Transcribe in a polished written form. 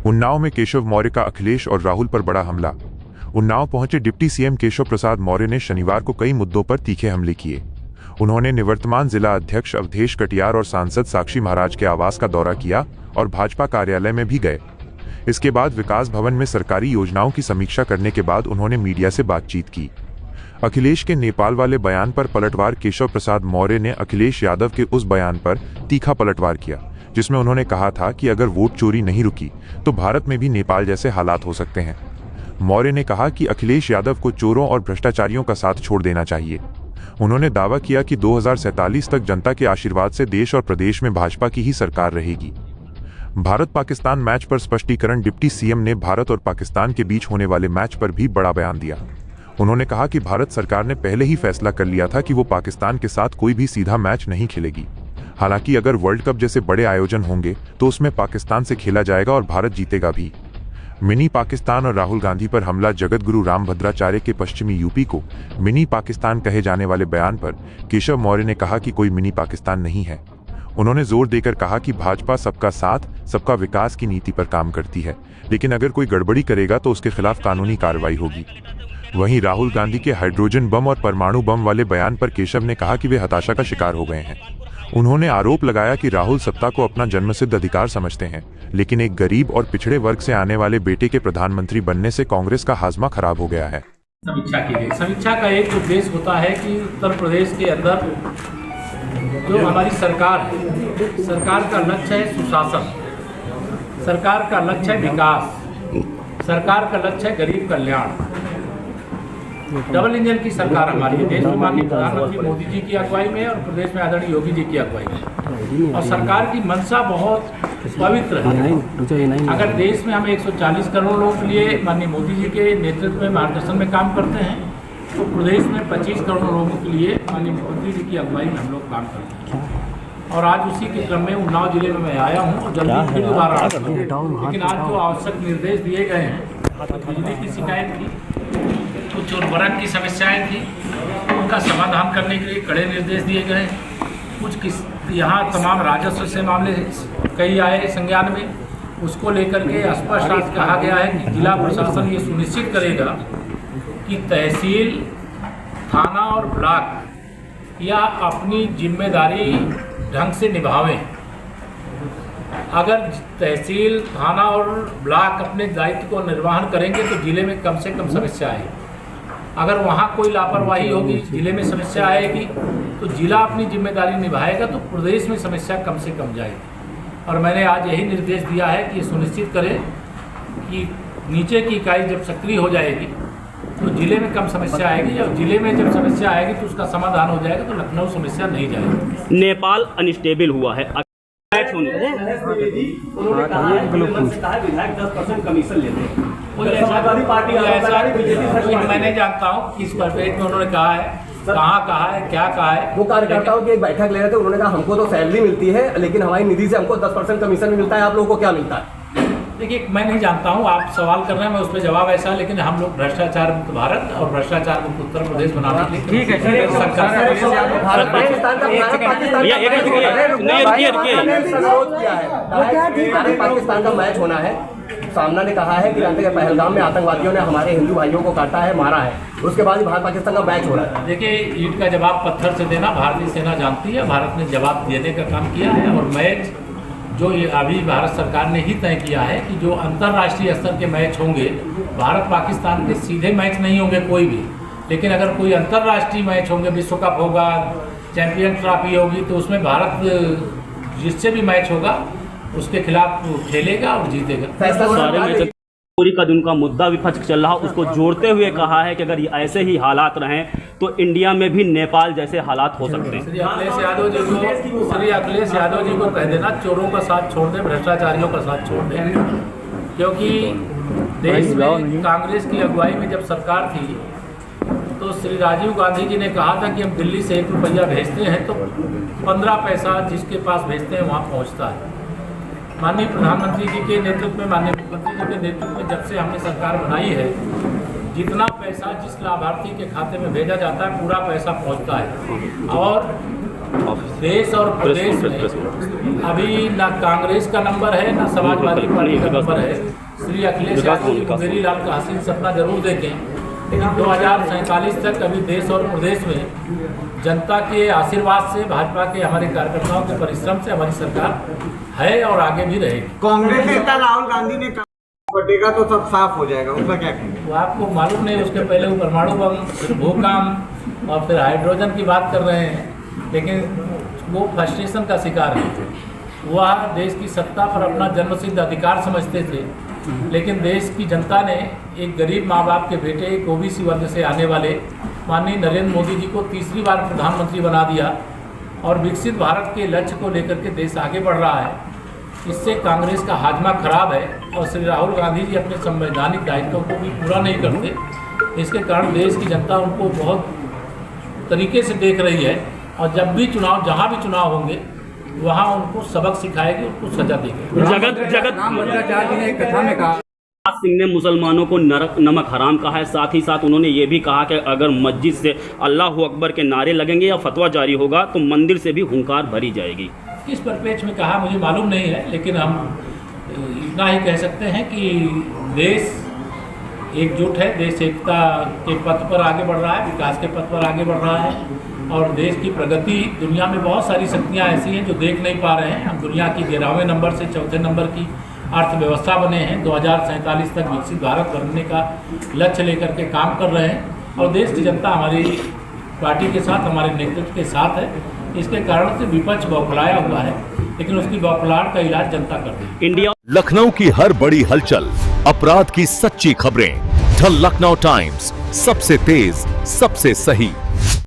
उन्नाव में केशव मौर्य का अखिलेश और राहुल पर बड़ा हमला। उन्नाव पहुंचे डिप्टी सीएम केशव प्रसाद मौर्य ने शनिवार को कई मुद्दों पर तीखे हमले किए। उन्होंने निवर्तमान जिला अध्यक्ष अवधेश कटियार और सांसद साक्षी महाराज के आवास का दौरा किया और भाजपा कार्यालय में भी गए। इसके बाद विकास भवन में सरकारी योजनाओं की समीक्षा करने के बाद उन्होंने मीडिया से बातचीत की। अखिलेश के नेपाल वाले बयान पर पलटवार केशव प्रसाद मौर्य ने अखिलेश यादव के उस बयान पर तीखा पलटवार किया, जिसमें उन्होंने कहा था कि अगर वोट चोरी नहीं रुकी तो भारत में भी नेपाल जैसे हालात हो सकते हैं। मौर्य ने कहा कि अखिलेश यादव को चोरों और भ्रष्टाचारियों का साथ छोड़ देना चाहिए। उन्होंने दावा किया कि 2047 तक जनता के आशीर्वाद से देश और प्रदेश में भाजपा की ही सरकार रहेगी। भारत पाकिस्तान मैच पर स्पष्टीकरण। डिप्टी सीएम ने भारत और पाकिस्तान के बीच होने वाले मैच पर भी बड़ा बयान दिया। उन्होंने कहा कि भारत सरकार ने पहले ही फैसला कर लिया था कि वो पाकिस्तान के साथ कोई भी सीधा मैच नहीं खेलेगी। हालांकि अगर वर्ल्ड कप जैसे बड़े आयोजन होंगे तो उसमें पाकिस्तान से खेला जाएगा और भारत जीतेगा भी। मिनी पाकिस्तान और राहुल गांधी पर हमला। जगतगुरु रामभद्राचार्य के पश्चिमी यूपी को मिनी पाकिस्तान कहे जाने वाले बयान पर केशव मौर्य ने कहा कि कोई मिनी पाकिस्तान नहीं है। उन्होंने जोर देकर कहा कि भाजपा सबका साथ सबका विकास की नीति पर काम करती है, लेकिन अगर कोई गड़बड़ी करेगा तो उसके खिलाफ कानूनी कार्रवाई होगी। वहीं राहुल गांधी के हाइड्रोजन बम और परमाणु बम वाले बयान पर केशव ने कहा कि वे हताशा का शिकार हो गए हैं। उन्होंने आरोप लगाया कि राहुल सत्ता को अपना जन्मसिद्ध अधिकार समझते हैं, लेकिन एक गरीब और पिछड़े वर्ग से आने वाले बेटे के प्रधानमंत्री बनने से कांग्रेस का हाजमा खराब हो गया है। समीक्षा की गई। समीक्षा का एक उद्देश्य होता है कि उत्तर प्रदेश के अंदर जो हमारी सरकार है, सरकार का लक्ष्य है सुशासन, सरकार का लक्ष्य है विकास, सरकार का लक्ष्य है गरीब कल्याण। डबल इंजन की सरकार हमारी है। देश में माननीय प्रधानमंत्री मोदी जी की अगुवाई में और प्रदेश में आदरणीय योगी जी की अगुवाई में। और सरकार की मंशा बहुत पवित्र है। अगर देश में हम 140 करोड़ लोगों के लिए माननीय मोदी जी के नेतृत्व में मार्गदर्शन में काम करते हैं, तो प्रदेश में 25 करोड़ लोगों के लिए माननीय मुख्यमंत्री जी की अगुवाई में हम लोग काम करते हैं। और आज उसी के क्रम में उन्नाव जिले में मैं आया हूँ और जल्दी फिर दोबारा आऊँगा। लेकिन आज जो आवश्यक निर्देश दिए गए हैं, बिजली की शिकायत थी, कुछ उर्वरक की समस्याएं थी, उनका समाधान करने के लिए कड़े निर्देश दिए गए। कुछ यहाँ तमाम राजस्व से मामले कई आए संज्ञान में, उसको लेकर के स्पष्ट आज कहा गया है कि जिला प्रशासन ये सुनिश्चित करेगा कि तहसील, थाना और ब्लॉक या अपनी जिम्मेदारी ढंग से निभावें। अगर तहसील, थाना और ब्लॉक अपने दायित्व को निर्वहन करेंगे तो जिले में कम से कम समस्या आएगी। अगर वहाँ कोई लापरवाही होगी, जिले में समस्या आएगी, तो जिला अपनी जिम्मेदारी निभाएगा तो प्रदेश में समस्या कम से कम जाएगी। और मैंने आज यही निर्देश दिया है कि सुनिश्चित करें कि नीचे की इकाई जब सक्रिय हो जाएगी तो जिले में कम समस्या आएगी, और जिले में जब समस्या आएगी तो उसका समाधान हो जाएगा, तो लखनऊ समस्या नहीं जाएगी। नेपाल अनस्टेबल हुआ है। उन्होंने कहा है विधायक 10% कमीशन लेते हैं। मैं नहीं जानता हूँ किस परपेट में उन्होंने कहा है, कहाँ कहा है, क्या कहा है। वो कार्यकर्ताओं की एक बैठक ले रहे थे, उन्होंने कहा हमको तो सैलरी मिलती है, लेकिन हमारी निधि से हमको 10% कमीशन मिलता है, आप लोगों को क्या मिलता है? देखिए, मैं नहीं जानता हूँ, आप सवाल कर रहे हैं, मैं उस पर जवाब ऐसा, लेकिन हम लोग भ्रष्टाचार मुक्त भारत और भ्रष्टाचार मुक्त उत्तर प्रदेश बनाने के लिए ठीक है सरकार भारत पाकिस्तान का मैच होना है। सामना ने कहा है कि पहलगाम में आतंकवादियों ने हमारे हिंदू भाइयों को काटा है, मारा है, उसके बाद भारत पाकिस्तान का मैच हो रहा है। देखिए, ईंट का जवाब पत्थर से देना भारतीय सेना जानती है। भारत ने जवाब देने का काम किया है, और मैच जो ये अभी भारत सरकार ने ही तय किया है कि जो अंतर्राष्ट्रीय स्तर के मैच होंगे, भारत पाकिस्तान के सीधे मैच नहीं होंगे कोई भी, लेकिन अगर कोई अंतर्राष्ट्रीय मैच होंगे, विश्व कप होगा, चैंपियन ट्रॉफी होगी, तो उसमें भारत जिससे भी मैच होगा उसके खिलाफ खेलेगा और जीतेगा। चोरी का उनका मुद्दा विपक्ष चल रहा, उसको जोड़ते हुए कहा है कि अगर ऐसे ही हालात रहें तो इंडिया में भी नेपाल जैसे हालात हो सकते हैं। श्री अखिलेश यादव जी को कह देना चोरों का साथ छोड़ दें, भ्रष्टाचारियों का साथ छोड़ दें, क्योंकि देश में कांग्रेस की अगुवाई में जब सरकार थी तो श्री राजीव गांधी जी ने कहा था कि हम दिल्ली से 1 रुपया भेजते हैं तो 15 पैसा जिसके पास भेजते हैं वहाँ पहुँचता है। माननीय प्रधानमंत्री जी के नेतृत्व में, माननीय मुख्यमंत्री जी के नेतृत्व में जब से हमने सरकार बनाई है, जितना पैसा जिस लाभार्थी के खाते में भेजा जाता है पूरा पैसा पहुंचता है। और देश और प्रदेश में अभी ना कांग्रेस का नंबर है ना समाजवादी पार्टी का नंबर है। श्री अखिलेश यादव जी मेरी लाल का हसीन सपना जरूर देखें, लेकिन 2047 तक अभी देश और प्रदेश में जनता के आशीर्वाद से, भाजपा के हमारे कार्यकर्ताओं के परिश्रम से हमारी सरकार है और आगे भी रहेगी। कांग्रेस नेता राहुल गांधी ने बटेगा तो सब साफ हो जाएगा, उसका क्या कहेंगे? वो आपको मालूम नहीं, उसके पहले वो परमाणु बम, फिर भूकंप और फिर हाइड्रोजन की बात कर रहे हैं, लेकिन वो फ्रस्ट्रेशन का शिकार है। वह देश की सत्ता पर अपना जन्मसिद्ध अधिकार समझते थे, लेकिन देश की जनता ने एक गरीब माँ बाप के बेटे, एक ओबीसी वर्ग से आने वाले माननीय नरेंद्र मोदी जी को तीसरी बार प्रधानमंत्री बना दिया और विकसित भारत के लक्ष्य को लेकर के देश आगे बढ़ रहा है। इससे कांग्रेस का हाजमा खराब है और श्री राहुल गांधी जी अपने संवैधानिक दायित्वों को भी पूरा नहीं करते। इसके कारण देश की जनता उनको बहुत तरीके से देख रही है और जब भी चुनाव, जहाँ भी चुनाव होंगे वहाँ उनको सबक सिखाएगी, उनको सजा देगी। राज सिंह ने मुसलमानों को नमक हराम कहा है, साथ ही साथ उन्होंने ये भी कहा कि अगर मस्जिद से अल्लाह अकबर के नारे लगेंगे या फतवा जारी होगा तो मंदिर से भी हुंकार भरी जाएगी। किस परिप्रेक्ष्य में कहा मुझे मालूम नहीं है, लेकिन हम इतना ही कह सकते हैं कि देश एकजुट है, देश एकता के पथ पर आगे बढ़ रहा है, विकास के पथ पर आगे बढ़ रहा है और देश की प्रगति, दुनिया में बहुत सारी शक्तियाँ ऐसी हैं जो देख नहीं पा रहे हैं। हम दुनिया की 11वें नंबर से 4थे नंबर की अर्थव्यवस्था बने हैं, 2047 तक विकसित भारत बनने का लक्ष्य लेकर के काम कर रहे हैं और देश की जनता हमारी पार्टी के साथ, हमारे नेतृत्व के साथ है। इसके कारण से विपक्ष बौखलाया हुआ है, लेकिन उसकी बौखलाहट का इलाज जनता कर रही है। इंडिया लखनऊ की हर बड़ी हलचल, अपराध की सच्ची खबरें, द लखनऊ टाइम्स, सबसे तेज, सबसे सही।